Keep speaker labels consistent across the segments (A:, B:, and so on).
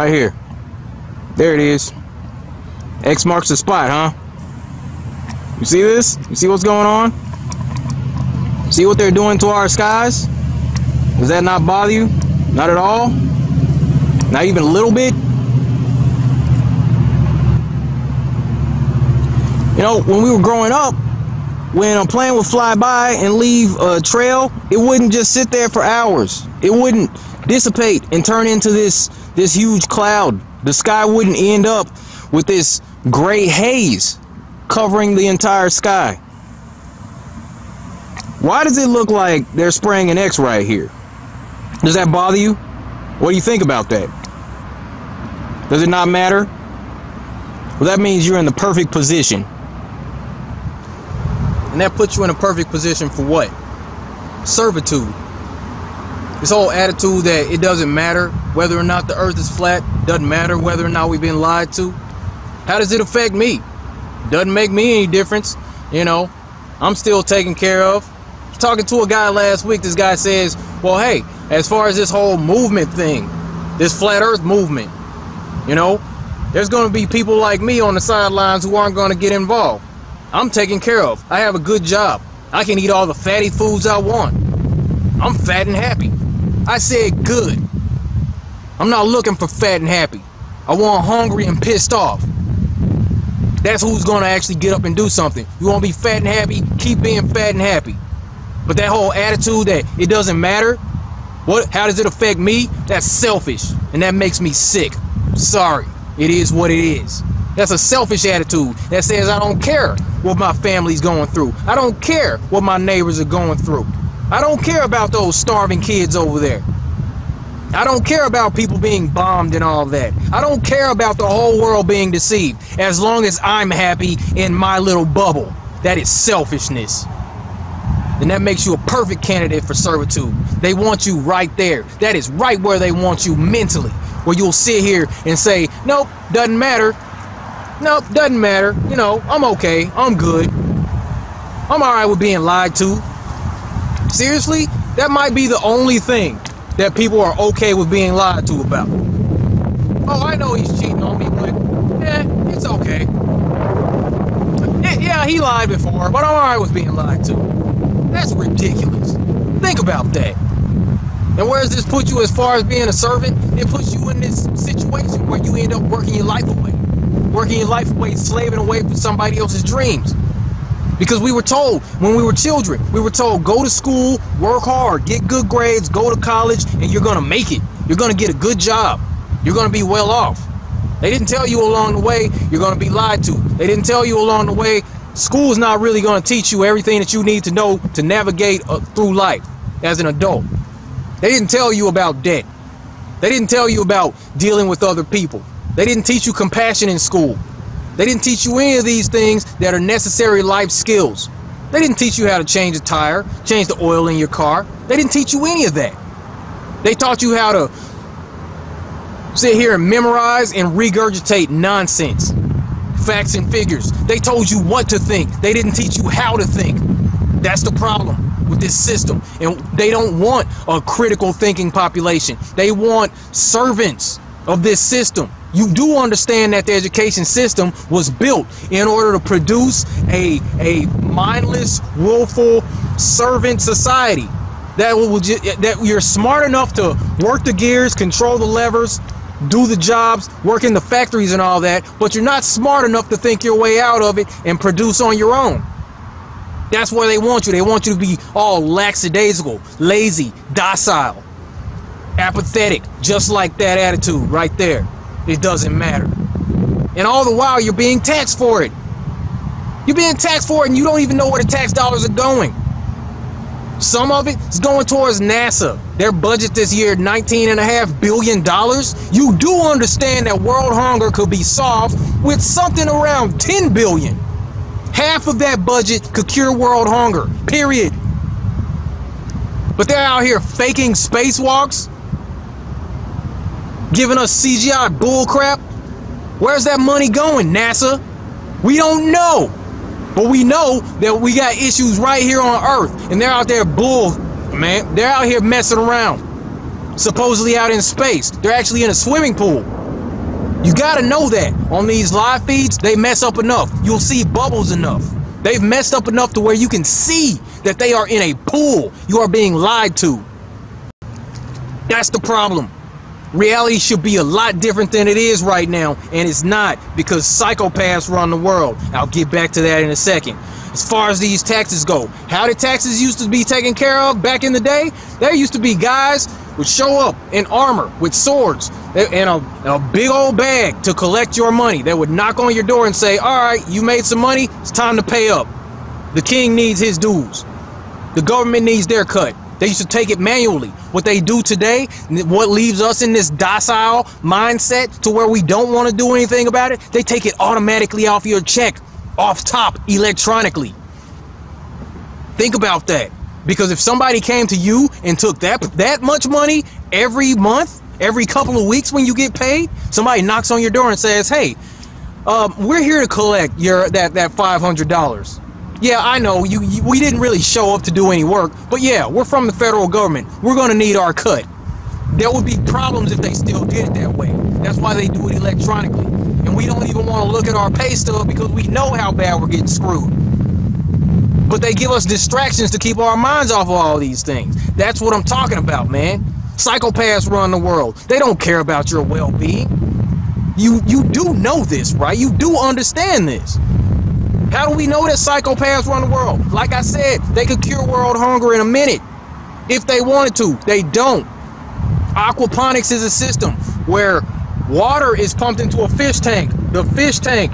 A: Right here. There it is. X marks the spot, huh? You see this? You see what's going on? See what they're doing to our skies? Does that not bother you? Not at all? Not even a little bit? You know, when we were growing up, when a plane would fly by and leave a trail, it wouldn't just sit there for hours. It wouldn't dissipate and turn into this huge cloud. The sky wouldn't end up with this gray haze covering the entire sky. Why does it look like they're spraying an X right here? Does that bother you? What do you think about that? Does it not matter? Well, that means you're in the perfect position. And that puts you in a perfect position for what? Servitude. This whole attitude that it doesn't matter whether or not the earth is flat, doesn't matter whether or not we've been lied to. How does it affect me? Doesn't make me any difference. You know, I'm still taken care of. I was talking to a guy last week. This guy says, well, hey, as far as this whole movement thing, this flat earth movement, you know, there's going to be people like me on the sidelines who aren't going to get involved. I'm taken care of. I have a good job. I can eat all the fatty foods I want. I'm fat and happy. I said good. I'm not looking for fat and happy. I want hungry and pissed off. That's who's going to actually get up and do something. You want to be fat and happy? Keep being fat and happy. But that whole attitude that it doesn't matter, how does it affect me? That's selfish. And that makes me sick. Sorry. It is what it is. That's a selfish attitude that says I don't care what my family's going through. I don't care what my neighbors are going through. I don't care about those starving kids over there. I don't care about people being bombed and all that. I don't care about the whole world being deceived as long as I'm happy in my little bubble. That is selfishness. And that makes you a perfect candidate for servitude. They want you right there. That is right where they want you mentally. Where you'll sit here and say, nope, doesn't matter. Nope, doesn't matter. You know, I'm okay. I'm good. I'm alright with being lied to. Seriously, that might be the only thing that people are okay with being lied to about. Oh, I know he's cheating on me, but it's okay. Yeah, he lied before, but I'm alright with being lied to. That's ridiculous. Think about that. And where does this put you as far as being a servant? It puts you in this situation where you end up working your life away. Working your life away, slaving away for somebody else's dreams. Because we were told, when we were children, we were told, go to school, work hard, get good grades, go to college, and you're going to make it. You're going to get a good job. You're going to be well off. They didn't tell you along the way you're going to be lied to. They didn't tell you along the way school's not really going to teach you everything that you need to know to navigate through life as an adult. They didn't tell you about debt. They didn't tell you about dealing with other people. They didn't teach you compassion in school. They didn't teach you any of these things that are necessary life skills. They didn't teach you how to change a tire, change the oil in your car. They didn't teach you any of that. They taught you how to sit here and memorize and regurgitate nonsense, facts and figures. They told you what to think. They didn't teach you how to think. That's the problem with this system. And they don't want a critical thinking population. They want servants of this system. You do understand that the education system was built in order to produce a mindless, willful servant society that you're smart enough to work the gears, control the levers, do the jobs, work in the factories and all that, but you're not smart enough to think your way out of it and produce on your own. That's where they want you. They want you to be all lackadaisical, lazy, docile, apathetic, just like that attitude right there. It doesn't matter. And all the while, you're being taxed for it. You're being taxed for it, and you don't even know where the tax dollars are going. Some of it is going towards NASA. Their budget this year, $19.5 billion. You do understand that world hunger could be solved with something around $10 billion. Half of that budget could cure world hunger, period. But they're out here faking spacewalks, giving us CGI bullcrap. Where's that money going, NASA? We don't know. But we know that we got issues right here on Earth. And they're out there man. They're out here messing around. Supposedly out in space. They're actually in a swimming pool. You gotta know that on these live feeds, they mess up enough. You'll see bubbles enough. They've messed up enough to where you can see that they are in a pool. You are being lied to. That's the problem. Reality should be a lot different than it is right now, and it's not, because psychopaths run the world. I'll get back to that in a second. As far as these taxes go, how did taxes used to be taken care of back in the day? There used to be guys would show up in armor with swords and a big old bag to collect your money. They would knock on your door and say, all right, you made some money, it's time to pay up. The king needs his dues. The government needs their cut. They used to take it manually. What they do today, what leaves us in this docile mindset to where we don't want to do anything about it, they take it automatically off your check, off top, electronically. Think about that. Because if somebody came to you and took that much money every month, every couple of weeks when you get paid, somebody knocks on your door and says, hey, we're here to collect that $500. Yeah, I know we didn't really show up to do any work, but yeah, we're from the federal government. We're going to need our cut. There would be problems if they still did it that way. That's why they do it electronically. And we don't even want to look at our pay stub because we know how bad we're getting screwed. But they give us distractions to keep our minds off of all these things. That's what I'm talking about, man. Psychopaths run the world. They don't care about your well-being. You do know this, right? You do understand this. How do we know that psychopaths run the world? Like I said, they could cure world hunger in a minute if they wanted to. They don't. Aquaponics is a system where water is pumped into a fish tank. The fish tank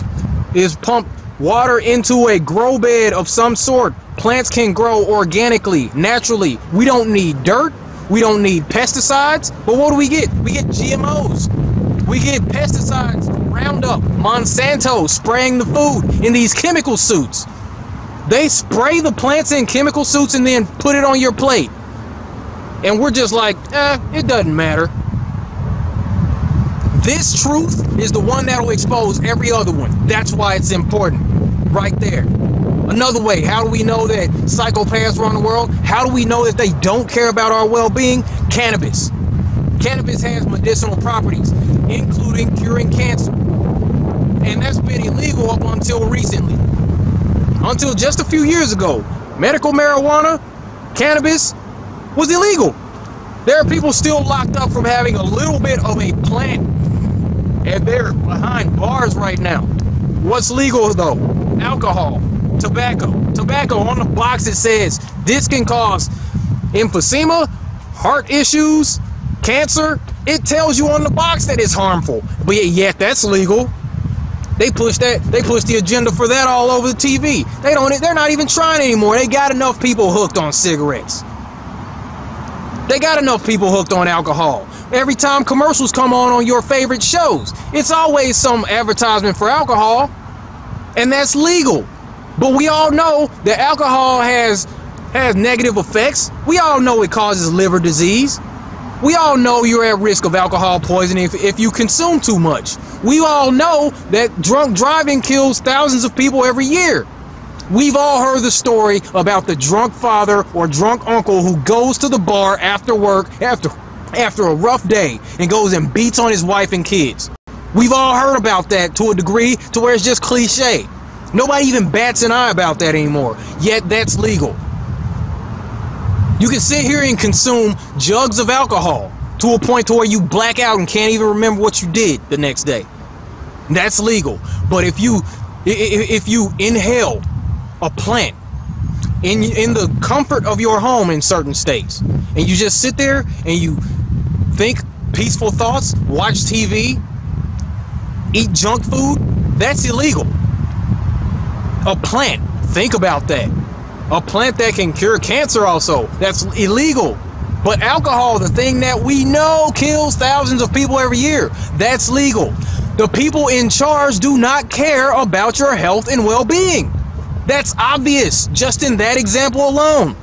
A: is pumped water into a grow bed of some sort. Plants can grow organically, naturally. We don't need dirt. We don't need pesticides. But what do we get? We get GMOs. We get pesticides, Roundup, Monsanto spraying the food in these chemical suits. They spray the plants in chemical suits and then put it on your plate. And we're just like, it doesn't matter. This truth is the one that will expose every other one. That's why it's important. Right there. Another way, how do we know that psychopaths run the world? How do we know that they don't care about our well-being? Cannabis. Cannabis has medicinal properties, including curing cancer. And that's been illegal up until recently. Until just a few years ago, medical marijuana, cannabis, was illegal. There are people still locked up from having a little bit of a plant, and they're behind bars right now. What's legal though? Alcohol, tobacco. Tobacco, on the box it says this can cause emphysema, heart issues, cancer. It tells you on the box that it's harmful, but yet that's legal. They push the agenda for that all over the TV. They're not even trying anymore. They got enough people hooked on cigarettes. They got enough people hooked on alcohol. Every time commercials come on your favorite shows, it's always some advertisement for alcohol, and that's legal. But we all know that alcohol has negative effects. We all know it causes liver disease. We all know you're at risk of alcohol poisoning if you consume too much. We all know that drunk driving kills thousands of people every year. We've all heard the story about the drunk father or drunk uncle who goes to the bar after work, after a rough day, and goes and beats on his wife and kids. We've all heard about that to a degree to where it's just cliche. Nobody even bats an eye about that anymore, yet that's legal. You can sit here and consume jugs of alcohol to a point to where you black out and can't even remember what you did the next day. That's legal. But if you inhale a plant in the comfort of your home in certain states, and you just sit there and you think peaceful thoughts, watch TV, eat junk food, that's illegal. A plant, think about that. A plant that can cure cancer also, that's illegal. But alcohol, the thing that we know kills thousands of people every year, that's legal. The people in charge do not care about your health and well-being. That's obvious, just in that example alone.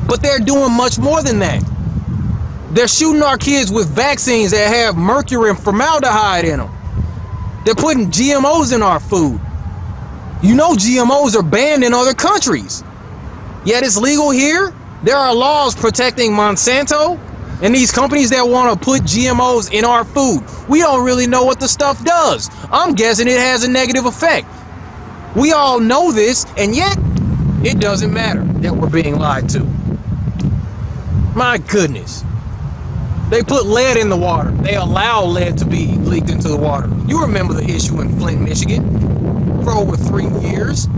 A: But they're doing much more than that. They're shooting our kids with vaccines that have mercury and formaldehyde in them. They're putting GMOs in our food. You know GMOs are banned in other countries, yet it's legal here. There are laws protecting Monsanto, And these companies that want to put GMOs in our food, we don't really know what the stuff does. I'm guessing it has a negative effect. We all know this, and yet it doesn't matter that we're being lied to. My goodness. They put lead in the water. They allow lead to be leaked into the water. You remember the issue in Flint, Michigan? For over 3 years,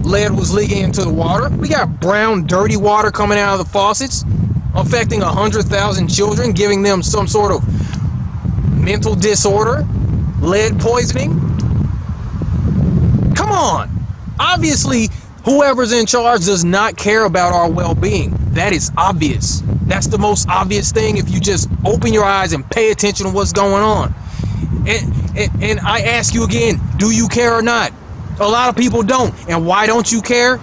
A: lead was leaking into the water. We got brown, dirty water coming out of the faucets, affecting 100,000 children, giving them some sort of mental disorder, lead poisoning. Come on. Obviously, whoever's in charge does not care about our well-being. That is obvious. That's the most obvious thing if you just open your eyes and pay attention to what's going on. And I ask you again, do you care or not? A lot of people don't. And why don't you care?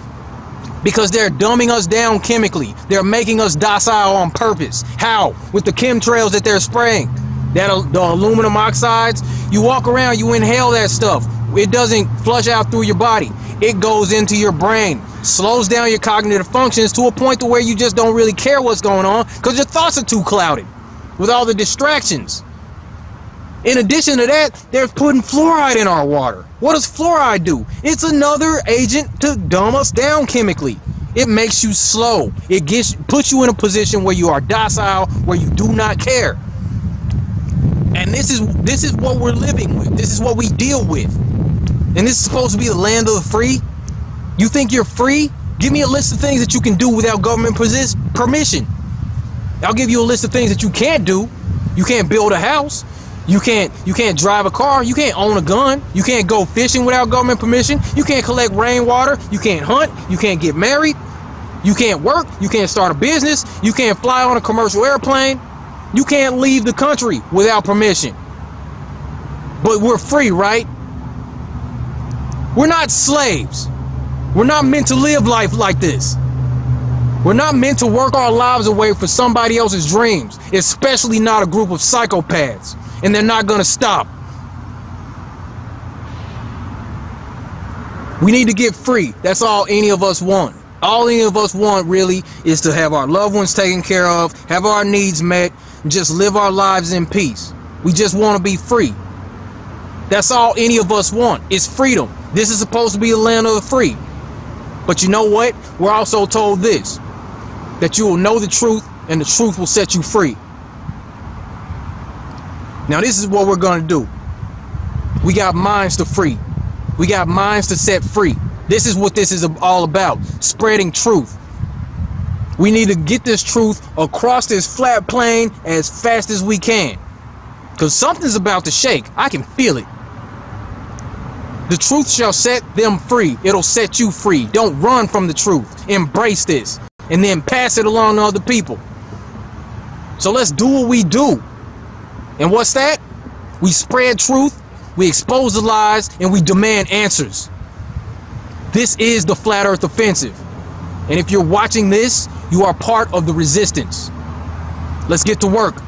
A: Because they're dumbing us down chemically. They're making us docile on purpose. How? With the chemtrails that they're spraying. The aluminum oxides. You walk around, you inhale that stuff. It doesn't flush out through your body. It goes into your brain, slows down your cognitive functions to a point to where you just don't really care what's going on because your thoughts are too clouded with all the distractions. In addition to that, they're putting fluoride in our water. What does fluoride do? It's another agent to dumb us down chemically. It makes you slow. It puts you in a position where you are docile, where you do not care. And this is what we're living with. This is what we deal with. And this is supposed to be the land of the free? You think you're free? Give me a list of things that you can do without government permission. I'll give you a list of things that you can't do. You can't build a house. You can't drive a car. You can't own a gun. You can't go fishing without government permission. You can't collect rainwater. You can't hunt. You can't get married. You can't work. You can't start a business. You can't fly on a commercial airplane. You can't leave the country without permission. But we're free, right? We're not slaves. We're not meant to live life like this. We're not meant to work our lives away for somebody else's dreams, especially not a group of psychopaths. And they're not going to stop. We need to get free. That's all any of us want. All any of us want really is to have our loved ones taken care of, have our needs met, and just live our lives in peace. We just want to be free. That's all any of us want, is freedom. This is supposed to be the land of the free. But you know what? We're also told this, that you will know the truth and the truth will set you free. Now this is what we're going to do. We got minds to free. We got minds to set free. This is what this is all about, spreading truth. We need to get this truth across this flat plane as fast as we can. Because something's about to shake. I can feel it. The truth shall set them free. It'll set you free. Don't run from the truth. Embrace this. And then pass it along to other people. So let's do what we do. And what's that? We spread truth, we expose the lies, and we demand answers. This is the Flat Earth Offensive. And if you're watching this, you are part of the resistance. Let's get to work.